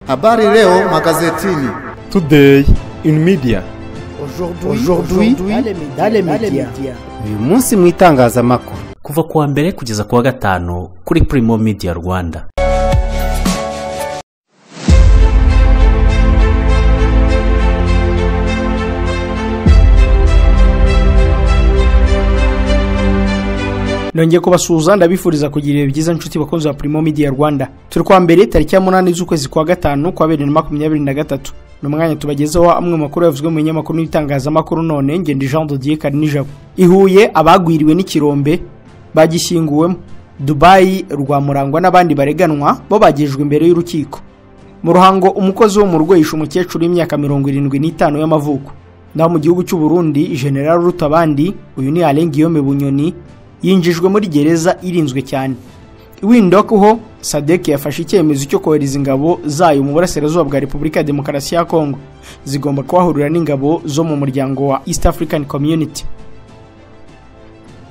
Habari leo magazetini. Today in media. Aujourd'hui dans les médias. Uyu munsi mu itangazamakuru. Kuva kuwa mbere kugeza kuwa gatanu kuri Primo Media Rwanda. Nongeye kubasuhuza ndabifuriza kugira ibihe byiza nshuti bakunze wa Primo Media Rwanda. Turi kwa mbere tariki ya 8 z'ukwezi kwa gatanu kwa 2023. Numwanya tubagezeho amwe makuru yavuzwe mu nyamakuru n'itangazamakuru none ngende Jean de Dieu Karinijabo. Ihuye abagwiriwe n'ikirombe bagishyinguwemo. Dubai Rwamurangwa n'abandi bareganwa bo bagejwe imbere y'urukiko. Mu ruhango umukozi wo mu rugo yishe umukecuru w'imyaka 75 y'amavuko. Naho mu gihugu cy'u Burundi General Rutabandi uyu ni Alain Guillaume Bunyoni yinjijwe muri gereza irinzwe cyane. Iwindokuho Sadek yafashe icyemezo cyo kohereza ingabo zayo mu burasirazuba bwa Repubulika ya Demokarasi ya Kongo zigomba kwahurira n'ingabo zo mu muryango wa East African Community.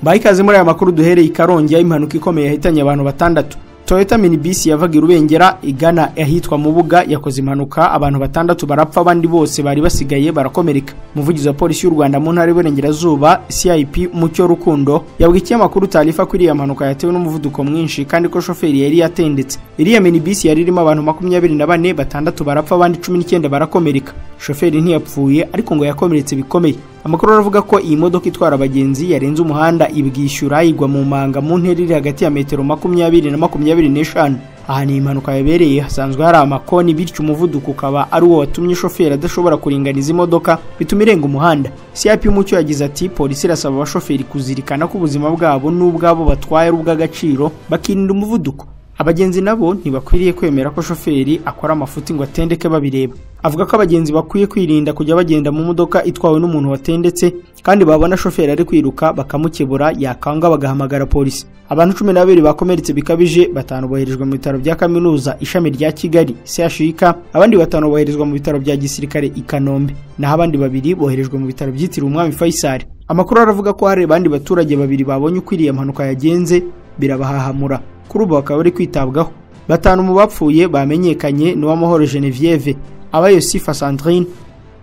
Bayikaze muri aya makuru duhereye Karongi y'impanuka ikomeye yahitanye abantu batandatu. Toyota minibus yavaga Rubengera igana yahitwa mu Buga yakoze impanuka abantu batandatu barapfa abandi bose bari basigaye barakomereka. Umuvugizi wa polisi y'u Rwanda mu ntara y'Iburengerazuba CIP Mucyo Rukundo yabwikiye amakuru talifa kuri ya mpanuka yatewe n'umuvuduko mwinshi kandi ko shoferi yari yatendetse. Iriya minibus yari irimo abantu 24 batandatu barapfa abandi 19 barakomereka. Shoferi ntiyapfuye ariko ngo yakomeretse bikomeye. Amakuru aravuga ko iyi modoka itwara abagenzi yarenze umuhanda ibwishyura igwa mu manga mu ntera iri hagati ya metero 20 na 25. Aha ni impanuka yabereye hasanzwe hari amakoni bityo umuvuduko ukaba ari wo watumye shoferi adashobora kuringaniza imodoka bituma irenga umuhanda. CIP Mucyo yagize ati polisi irasaba abashoferi kuzirikana ko ubuzima bwabo n'ubwabo batwaye ari ubw'agaciro bakirinda umuvuduko. Abagenzi nabo ntibakwiriye kwemera ko shoferi akora amafuti ngo atendeke babireba. Avuga ko abagenzi bakwiye kwirinda kujya bagenda mu modoka itwawe n'umuntu watendetse kandi babona shoferi ari kwiruka bakamukebura yakanga bagahamagara polisi. Abantu 12 bakomeretse bikabije, batanu boherejwe mu bitaro bya kaminuza ishami rya Kigali CHUK, abandi batanu boherezwa mu bitaro bya gisirikare i Kanombe, naho abandi babiri boherejwe mu bitaro byitiriwe Umwami Faisal. Amakuru aravuga ko hari abandi baturage babiri babonye ukwiriye impanuka yagenze birabahahamura. Kuri ubu bakaba bari kwitabwaho. Batanu mu bapfuye bamenyekanye ni Uwamahoro Genevieve, Abayosifa Sandrine,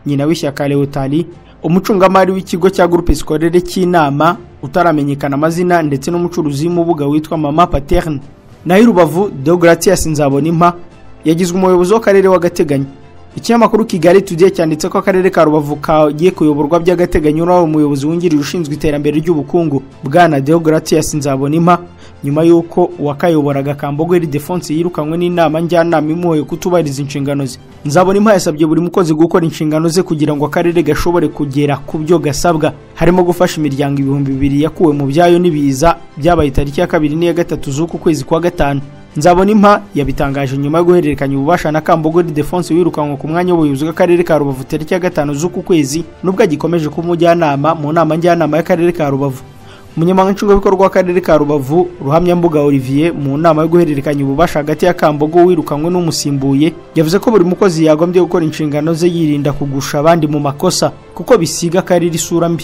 nyina w'ishyaka Leotali, umucungamari w'ikigo cya Groupe Scolaire cy'Inama utaramenyekana amazina ndetse n'umucuruzi mu Buga witwa Mama Paterne. Naho Rubavu Deogratias Nzabonimpa yagizwe umuyobozi w'akarere w'agateganyo. Ikinyamakuru Kigali Today cyanditse ko akarere ka Rubavu kagiye kuyoborwa by'agateganyo n'aho umuyobozi wungirije ushinzwe iterambere ry'ubukungu Bwana Deogratias Nzabonimpa nyuma yuko wakayoboraga Kambogo Ildefonse yirukanywe n'inama njyanama imuhoye kutubariza inshingano ze. Nzabonimpa yasabye buri mukozi gukora inshingano ze kugira ngo akarere gashobore kugera ku byo gasabwa, harimo gufasha imiryango 2000 yakuwe mu byayo nibiza byabaye tariki ya 2 n'iya 3 z'uku kwezi kwa gatanu. Nzabonimpa yabitangaje nyuma yo guhererekanya ububasha na Kambogo Ildefonse wirukanywe ku mwanya w'ubuyobozi bw'akarere ka Rubavu tariki ya 5 z'uku kwezi nubwo agikomeje kumujyanama mu nama njyanama y'akarere ka Rubavu. Umunyamabanga nshingwabikorwa w'akarere ka Rubavu Ruhamyambuga Olivier mu nama yo guhererekanya ububasha hagati ya Kambogo wirukanywe n'umusimbuye yavuze ko buri mukozi yagombye gukora inshingano ze yirinda kugusha abandi mu makosa kuko bisiga akarere isura mbi.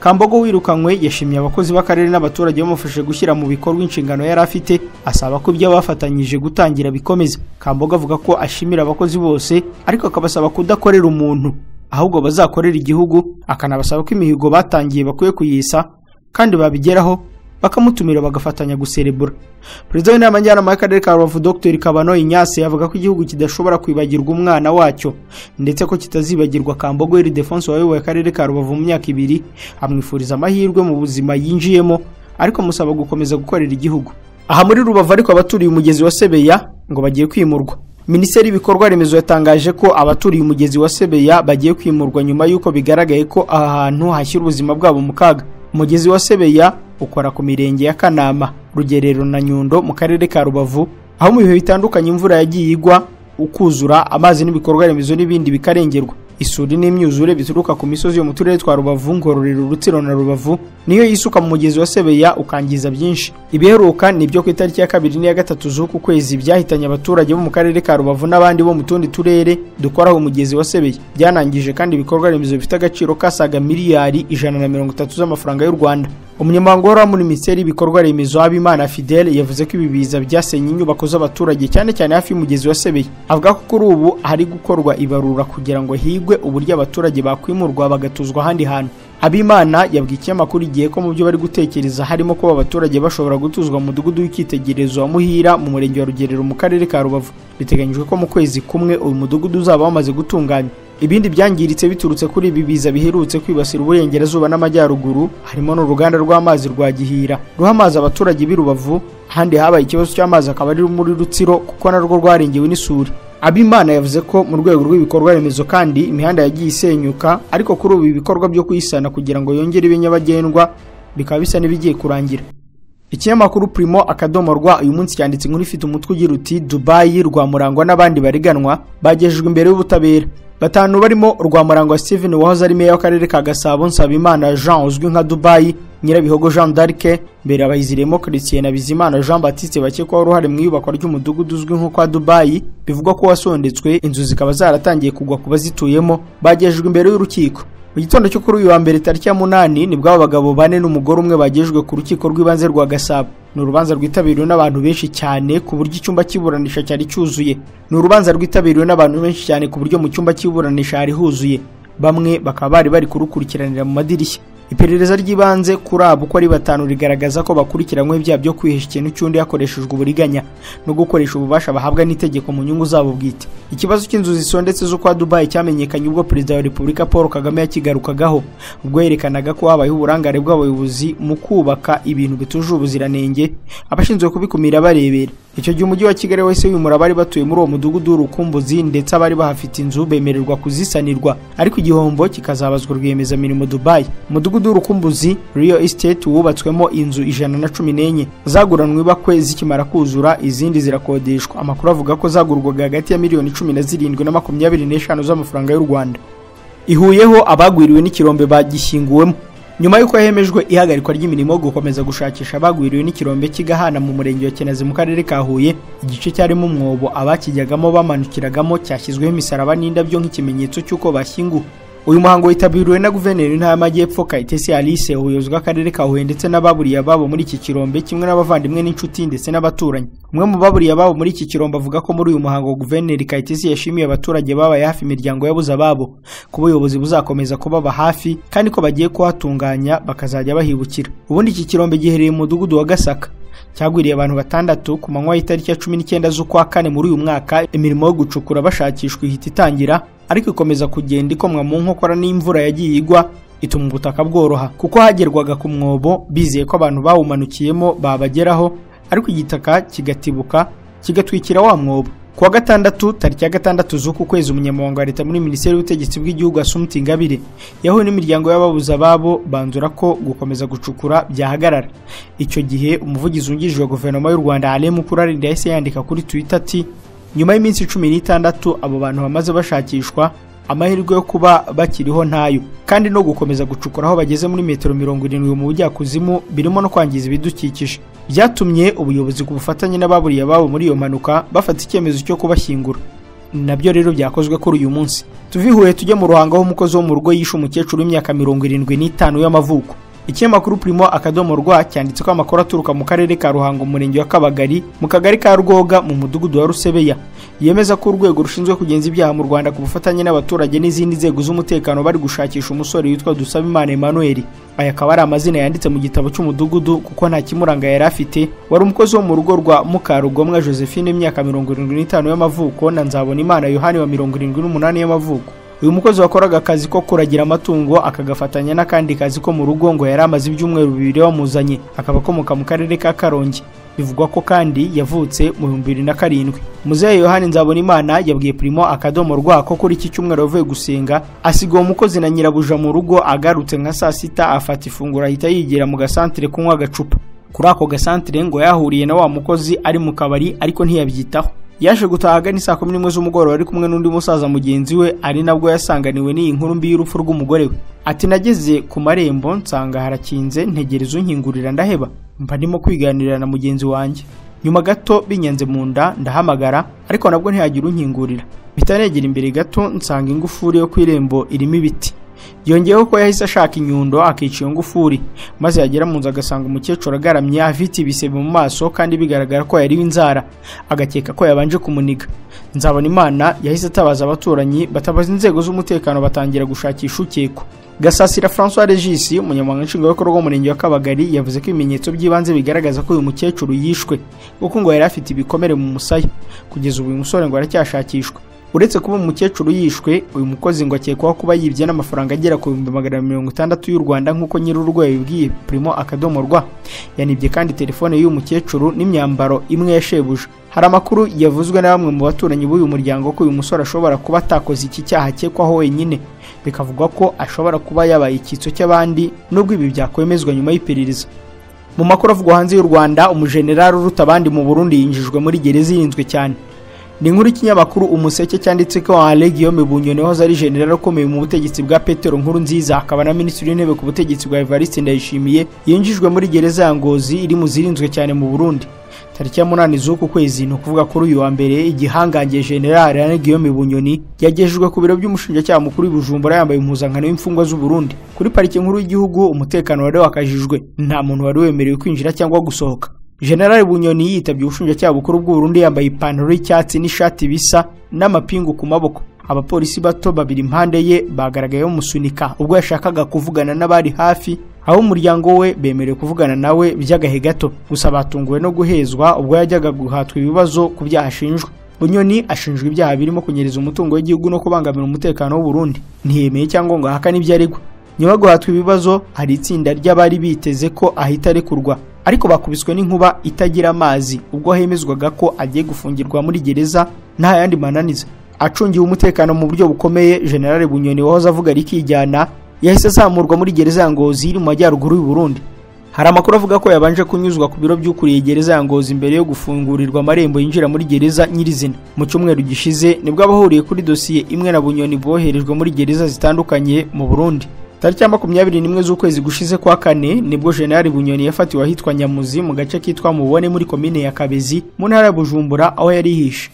Kambogo wirukanywe yashimye abakozi b'akarere n'abaturage bamufashe gushyira mu bikorwa inshingano yari afite, asaba ko ibyo bafatanyije gutangira bikomeza. Kambogo avuga ko ashimira abakozi bose ariko akabasaba kudakorera umuntu ahubwo bazakorera igihugu, akanabasaba ko imihigo batangiye bakwiye kuyisa kandi babigeraho bakamutumira bagafatanya guserebura. Perezida w'inama njyanama y'akarere ka Rubavu Dr Kabano Inyase yavuga ko igihugu kidashobora kwibagirwa umwana wacyo ndetse ko kitazibagirwa Kambogo Ildefonse wayoboye akarere ka Rubavu mu myaka 2, amwifuriza amahirwe mu buzima yinjiyemo ariko musaba gukomeza gukorera igihugu. Aha muri Rubavu ariko abaturiye umugezi wa Sebeya ngo bagiye kwimurwa. Minisiteri y'ibikorwa remezo yatangaje ko abaturiye umugezi wa Sebeya bagiye kwimurwa nyuma yuko bigaragaye ko aha hantu hashyira ubuzima bwabo mu kaga. Umugezi wa Sebeya ukora ku mirenge ya Kanama, Rugerero na Nyundo mu karere ka Rubavu, aho mu bihe bitandukanye imvura yagiye igwa ukuzura amazi n'ibikorwa remezo n'ibindi bikarengerwa. Isuri n'imyuzure bituruka ku misozi yo mu turere twa Rubavu, Ngororero, Rutsiro na Rubavu niyo yisuka mu mugezi wa Sebeya ukangiza byinshi. Ibiheruka nibyo ku itariki ya 2 n'iya 3 z'uku kwezi byahitanye abaturage bo mu karere ka Rubavu n'abandi bo mu tundi turere dukoraho umugezi wa Sebeya. Byanangije kandi ibikorwa remezo bifite agaciro kasaga miliyari 130 z'amafaranga y'u Rwanda. Umunyamabanga wa muri Minisiteri y'ibikorwa remezo Habimana Fidele yavuze ko ibi biza byasenye inyubako z'abaturage cyane cyane hafi y'umugezi wa Sebeye. Avuga ko kuri ubu hari gukorwa ibarura kugira ngo higwe uburyo abaturage bakwimurwa bagatuzwa ahandi hantu. Habimana yabwiye ikinyamakuru igihe ko mu byo bari gutekereza harimo ko abaturage bashobora gutuzwa mu mudugudu w'ikitegererezo wa Muhira mu murenge wa Rugerero mu karere ka Rubavu. Biteganyijwe ko mu kwezi kumwe uyu mudugudu uzaba wamaze gutunganya. Ibindi byangiritse biturutse kuri ibi biza biherutse kwibasira uburengerazuba n'amajyaruguru harimo n'uruganda rw'amazi rwa Gihira ruha amazi abaturage b'i Rubavu, handi habaye ikibazo cy'amazi akaba ari muri Rutsiro kuko narwo rwarengewe n'isuri. Habimana yavuze ko mu rwego rw'ibikorwa remezo kandi imihanda yagiye isenyuka, ariko kuri ubu ibikorwa byo kuyisana kugira ngo yongere ibe nyabagendwa bikaba bisa n'ibigiye kurangira. Ikinyamakuru Primo akadomorwa uyu munsi cyanditse inkuru ifite umutwe ugira uti Dubai Rwamurangwa n'abandi bariganwa bagejejwe imbere y'ubutabera. Batanu barimo Rwamurangwa Steven wahoze ari meya w'akarere ka Gasabo, Nsabimana Jean uzwi nka Dubai, Nyirabihogo Jean d'Arc, mbere abayiziremo Christian na Bizimana Jean Baptiste bakekwaho uruhare mu iyubakwa ry'umudugudu uzwi nko kwa Dubai, bivugwa ko wasondetswe inzu zikaba zaratangiye kugwa ku bazituyemo, bagejejwe imbere y'urukiko. Mu gitondo cyo kuri uyu wa mbere tariki ya 8 nibwo abagabo bane n'umugore umwe bagejejwe ku rukiko rw'ibanze rwa Gasabo. Ni urubanza rwitabiriwe n'abantu benshi cyane ku buryo icyumba cy'iburanisha cyari cyuzuye. Ni urubanza rwitabiriwe n'abantu benshi cyane ku buryo mu cyumba cy'iburanisha hari huzuye. Bamwe bakaba bari kurukurikiranira mu madirishya. Iperereza ry'ibanze kuri abo uko ari batanu rigaragaza ko bakurikiranywe ibyaha byo kwihesha ikintu cy'undi hakoreshejwe uburiganya no gukoresha ububasha bahabwa n'itegeko mu nyungu zabo bwite. Ikibazo cy'inzu zisondetse zo kwa Dubai cyamenyekanye ubwo Perezida wa Repubulika Paul Kagame yakigarukagaho, ubwo yerekanaga ko habayeho uburangare bw'abayobozi mu kubaka ibintu bituje ubuziranenge, abashinzwe kubikumira barebera. Icyo gihe umujyi wa Kigali wese wimura bari batuye muri uwo mudugudu w'Urukumbuzi ndetse abari bahafite inzu bemererwa kuzisanirwa, ariko igihombo kikazabazwa rwiyemezamirimo Dubai. Umudugudu w'Urukumbuzi Real Estate wubatswemo inzu 114 zaguranwe bakwe zikimara kuzura, izindi zirakodeshwa. Amakuru avuga ko zagurwaga hagati ya miliyoni 17 na 25 z'amafaranga y'u Rwanda. Ihuyeho abagwiriwe n'ikirombe bagishyinguwemo. Nyuma yuko hemejwe ihagarikwa ry'imirimo gukomeza gushakisha abagwiriwe n'ikirombe kigahana mu murenge wa Kinazi mu karere ka Huye, igice cyarimo umwobo abakijyagamo bamanukiragamo cyashyizweho imisaraba n'indabyo nk'ikimenyetso cy'uko bashyinguwe. Uyu muhango witabiriwe na Guverineri w'Intara y'Amajyepfo Kayitesi Alice, ubuyobozi bw'akarere ka Huye ndetse n'ababuriye ababo muri iki kirombe, kimwe n'abavandimwe n'inshuti ndetse n'abaturanyi. Umwe mu baburiye ababo muri iki kirombe avuga ko muri uyu muhango Guverineri Kayitesi yashimiye abaturage babaye hafi imiryango yabuze ababo, ko ubuyobozi buzakomeza kubaba hafi kandi ko bagiye kuhatunganya bakazajya bahibukira. Ubundi iki kirombe giherereye mu mudugudu wa Gasaka, cyagwiriye abantu 6 ku manywa y'itariki ya 19 z'ukwa kane muri uyu mwaka. Imirimo yo gucukura bashakishwa ihita itangira, ariko ikomeza kugenda ikomwa mu nkokora n'imvura yagiye igwa ituma ubutaka bworoha, kuko hagerwaga ku mwobo bizeye ko abantu bawumanukiyemo babageraho, ariko igitaka kigatibuka kigatwikira wa mwobo. Kuwa gatandatu tariki ya 6 z'uku kwezi, umunyamabanga wa leta muri Minisiteri y'Ubutegetsi bw'Igihugu Assumpta Ingabire yahuye n'imiryango y'ababuze ababo, banzura ko gukomeza gucukura byahagarara. Icyo gihe umuvugizi wungirije wa guverinoma y'u Rwanda Alain Mukurarinda yahise yandika kuri Twitter ati nyuma y'iminsi 16 abo bantu bamaze bashakishwa, amahirwe yo kuba bakiriho ntayo, kandi no gukomeza gucukura aho bageze muri metero 70 mu bujyakuzimu birimo no kwangiza ibidukikije. Byatumye ubuyobozi ku bufatanye n'ababuriye ababo muri iyo mpanuka bafata icyemezo cyo kubashyingura. Nabyo rero byakozwe kuri uyu munsi. Tuvihuye tujye mu Ruhango aho umukozi wo mu rugo yishe umukecuru w'imyaka 75 y'amavuko. Ikinyamakuru Primo akadomorwa cyanditse ko amakuru aturuka mu karere ka Ruhango mu murenge wa Kabagari mu kagari ka Rwoga mu mudugudu wa Rusebeya yemeza ko urwego rushinzwe kugenza ibyaha mu Rwanda ku bufatanye n'abaturage n'izindi nzego z'umutekano bari gushakisha umusore witwa Dusabimana Emmanuel. Aya akaba ari amazina yanditse mu gitabo cy'umudugudu kuko nta kimuranga yari afite. Wari umukozi wo mu rugo rwa Mukarugomwa Josephine imyaka 75 y'amavuko na Nzabonimana Yohani wa 78 y'amavuko. Uyu mukozi wakoraga akazi ko kuragira amatungo akagafatanya n'akandi kazi ko mu rugo ngo yari amaze ibyumweru 2 wamuzanye, akaba akomoka mu karere ka Karongi. Bivugwa ko kandi yavutse mu 2007. Muzehe Yohani Nzabonimana yabwiye Primo akadomorwa ko kuri iki cyumweru yavuye gusenga asiga uwo mukozi na nyirabuja mu rugo, agarutse nka saa 6 afata ifunguro ahita yigira mu gasantere kunywa agacupa. Kuri ako gasantere ngo yahuriye na wa mukozi ari mu kabari ariko ntiyabyitaho. Yaje gutaha ni saa 11 z'umugoroba ari kumwe n'undi musaza mugenzi we, ari nabwo yasanganiwe n'iyi nkuru mbi y'urupfu rw'umugore we. Ati nageze ku marembo nsanga harakinze, ntegereza unkingurira ndaheba, mba ndimo kwiganirira na mugenzi wanjye. Nyuma gato binyanze mu nda ndahamagara ariko nabwo ntiyagira unkingurira. Bitanegera imbere gato nsanga ingufuri yo kwirembo irimo ibiti. yongeyeho ko yahise ashaka inyundo akica iyo ngufuri maze yagera mu nzu agasanga umukecuru agaramye afite ibisebe mu maso kandi bigaragara ko yariwe inzara, agakeka ko yabanje kumuniga. Nzabonimana yahise atabaza abaturanyi, batabaza inzego z'umutekano, batangira gushakisha ukekwa. Gasasira François Regis, umunyamabanga nshingwabikorwa w'umurenge wa Kabagari, yavuze ko ibimenyetso by'ibanze bigaragaza ko uyu mukecuru yishwe kuko ngo yari afite ibikomere mu musaya. Kugeza ubu uyu musore ngo aracyashakishwa. Uretse kuba umukecuru yishwe, uyu mukozi ngo akekwaho kuba yibye n'amafaranga agera ku 160 y'u Rwanda nk'uko nyir'urugo yabibwiye Primo.rw. Yanibye kandi telefone y'uyu mukecuru n'imyambaro imwe yashebuje. Hari amakuru yavuzwe na bamwe mu baturanyi b'uyu muryango ko uyu musore ashobora kuba atakoze iki cyaha akekwaho wenyine, bikavugwa ko ashobora kuba yabaye icyitso cy'abandi nubwo ibi byakwemezwa nyuma y'iperereza. Mu makuru avugwa hanze y'u Rwanda, umujenerali uruta abandi mu Burundi yinjijwe muri gereza irinzwe cyane. Ni inkuru y'ikinyamakuru Umuseke cyanditse ko Alain Guillaume Bunyoni wahoze ari general ukomeye mu butegetsi bwa Petero Nkurunziza akaba na minisitiri w'intebe ku butegetsi bwa Evariste Ndayishimiye yinjijwe muri gereza ya Ngozi iri mu zirinzwe cyane mu Burundi. Tariki ya 8 z'uku kwezi, no kuvuga kuri uyu wa mbere, igihangange general Alain Guillaume Bunyoni yagejejwe ku biro by'umushinjacyaha mukuru w'Ibujumbura yambaye impuzankano y'imfungwa z'u Burundi. Kuri parike nkuru y'igihugu umutekano wari wakajijwe, nta muntu wari wemerewe kwinjira cyangwa gusohoka. General Bunyoni yitabye ubushinjacyaha bukuru bw'u Burundi yambaye ipantaro y'icyatsi n'ishati bisa n'amapingu ku maboko. Abapolisi bato babiri impande ye bagaragaye bamusunika ubwo yashakaga kuvugana n'abari hafi, aho umuryango we bemerewe kuvugana nawe by'agahe gato, gusa batunguwe no guhezwa ubwo yajyaga guhatwa ibibazo ku byaha ashinjwa. Bunyoni ashinjwa ibyaha birimo kunyereza umutungo w'igihugu no kubangamira umutekano w'u Burundi. Ntiyemeye cyangwa ngo ahakane ibyo aregwa. Nyuma yo guhatwa ibibazo, hari itsinda ry'abari biteze ko ahita arekurwa, ariko bakubiswe n'inkuba itagira amazi ubwo hemezwaga ko agiye gufungirwa muri gereza nta yandi mananiza. Acungiwe umutekano mu buryo bukomeye, General Bunyoni wahoze avuga rikijyana yahise azamurwa muri gereza ya Ngozi iri mu majyaruguru y'u Burundi. Hari amakuru avuga ko yabanje kunyuzwa ku biro by'ukuriye gereza ya Ngozi mbere yo gufungurirwa amarembo yinjira muri gereza nyirizina. Mu cyumweru gishize nibwo abahuriye kuri dosiye imwe na Bunyoni boherejwe muri gereza zitandukanye mu Burundi. Tariki ya 21 z'ukwezi gushize kwa kane nibwo General Bunyoni yafatiwe ahitwa Nyamuzi mu gace kitwa Mubone muri komine ya Kabezi mu ntara ya Bujumbura aho yari yihishe.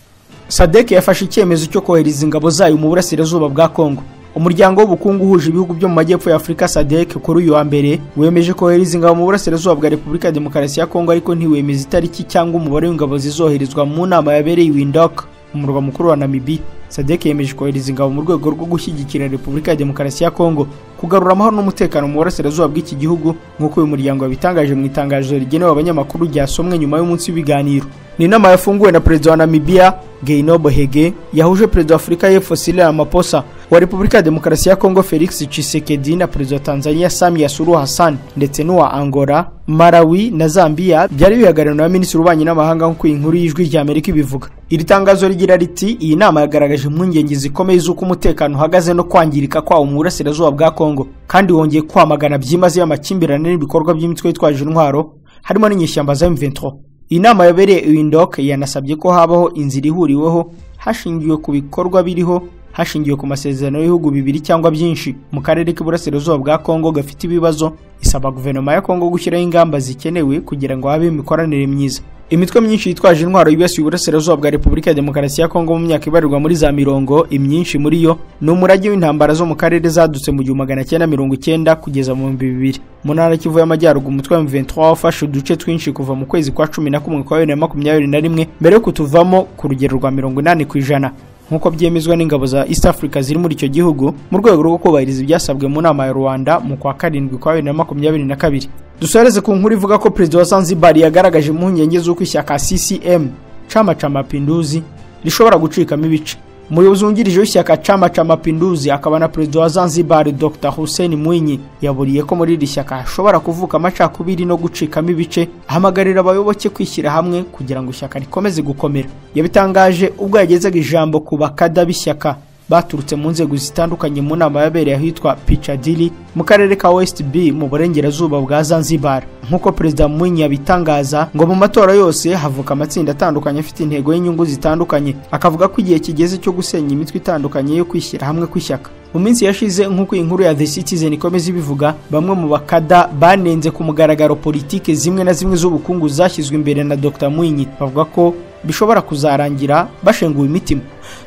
SADC yafashe icyemezo cyo kohereza ingabo zayo mu burasirazuba bwa Kongo. Umuryango w'ubukungu uhuje ibihugu byo mu majyepfo ya Afurika SADC kuri uyu wa mbere wemeje kohereza ingabo mu burasirazuba bwa Repubulika ya Demokarasi ya Kongo, ariko ntiwemeza itariki cyangwa umubare w'ingabo zizoherezwa mu nama yabereye i Windhoek mu murwa mukuru wa Namibia. SADC yemeje kohereza ingabo mu rwego rwo gushyigikira Repubulika ya Demokarasi ya Kongo kugarura amahoro n'umutekano mu burasirazuba bw'iki gihugu, nk'uko uyu muryango wabitangaje mu itangazo rigenewe abanyamakuru ryasomwe nyuma y'umunsi w'ibiganiro. Ni inama yafunguwe na Perezida wa Namibia Geinobe Hege, yahuje Perezida wa Afurika y'Epfo Cyril Ramaphosa, wa Repubulika ya Demokarasi ya Kongo Felix Tshisekedi na Perezida wa Tanzania Samia Suluhu Hassan ndetse n'uwa Angola, Malawi na Zambia. Byari bihagarariwe na Minisitiri w'Ububanyi n'Amahanga nk'uko inkuru y'Ijwi ry'Amerika ibivuga. Iri tangazo rigira riti iyi nama yagaragaje impungenge zikomeye z'uko umutekano uhagaze no kwangirika kwawo mu burasirazuba bwa Kongo, kandi wongeye kwamagana byimaze y'amakimbirane n'ibikorwa by'imitwe yitwaje intwaro harimo n'inyeshyamba za M23. Inama yabereye i Windhoek yanasabye ko habaho inzira ihuriweho hashingiwe ku bikorwa biriho, hashingiwe ku masezerano y'ibihugu bibiri cyangwa byinshi mu karere k'iburasirazuba bwa Kongo gafite ibibazo. Isaba guverinoma ya Kongo gushyiraho ingamba zikenewe kugira ngo habe imikoranire myiza. Imitwe myinshi yitwaje intwaro yibasiye uburasirazuba bwa Repubulika ya Demokarasi ya Kongo mu myaka ibarirwa muri za mirongo, imyinshi muri yo ni umurage w'intambara zo mu karere zadutse mu 1990 kugeza mu 2000. Mu ntara Kivu y'Amajyaruguru umutwe wa M23 wafashe uduce twinshi kuva mu kwezi kwa 11 kwa 2021 mbere yo kutuvamo ku rugero rwa 80%, nk'uko byemezwa n'ingabo za East Africa ziri muri icyo gihugu mu rwego rwo kubahiriza ibyasabwe mu nama ya Rwanda mu kwa 7 kwa 2022. Dusoreze ku nkuru ivuga ko Perezida wa Zanzibar yagaragaje impungenge z'uko ishyaka CCM Chama cha Mapinduzi rishobora gucikamo ibice. Umuyobozi wungirije w'ishyaka Chama cha Mapinduzi akaba na Perezida wa Zanzibar Dr. Hussein Mwinyi yaburiye ko muri iri shyaka hashobora kuvuka amacakubiri no gucikamo ibice, ahamagarira abayoboke kwishyira hamwe kugira ngo ishyaka rikomeze gukomera. Yabitangaje ubwo yagezaga ijambo ku bakada b'ishyaka baturutse mu nzego zitandukanye mu nama yabereye ahitwa Piccadilly mu karere ka West B mu burengerazuba bwa Zanzibar. Nk'uko Perezida Mwinyi yabitangaza ngo mu matora yose havuka amatsinda atandukanye afite intego y'inyungu zitandukanye, akavuga ko igihe kigeze cyo gusenya imitwe itandukanye yo kwishyira hamwe kw'ishyaka. Mu minsi yashize nk'uko inkuru ya The Citizen ikomeza ibivuga, bamwe mu bakada banenze ku mugaragaro politike zimwe na zimwe z'ubukungu zashyizwe imbere na Dr. Mwinyi, bavuga ko bishobora kuzarangira bashenguwe imitima.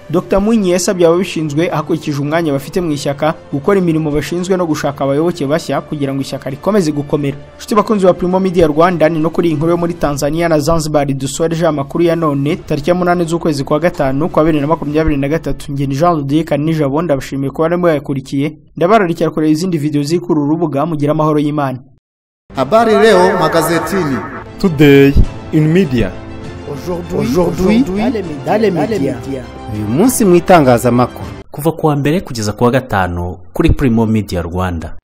Dr Mwinyi yasabye ababishinzwe hakurikije umwanya bafite mu ishyaka gukora imirimo bashinzwe no gushaka abayoboke bashya kugira ngo ishyaka rikomeze gukomera. Nshuti bakunzi wa Primo Media Rwanda, ni no kuri inkuru yo muri Tanzania na Zanzibar dusoreje amakuru ya none tariki ya 8 z'ukwezi kwa gatanu kwa 2023. Nge ni Jean Ludier Kanijabo, ndabashimiye ko barimo yakurikiye. Ndabararikira kureba izindi video z'ikuru rubuga mugira amahoro y'Imana. Habari leo magazetini. Today in media. Aujourd'hui dans les médias. Uyu munsi mu itangazamakuru. Kuva kuwa mbere kugeza kuwa gatanu kuri Primo Media Rwanda.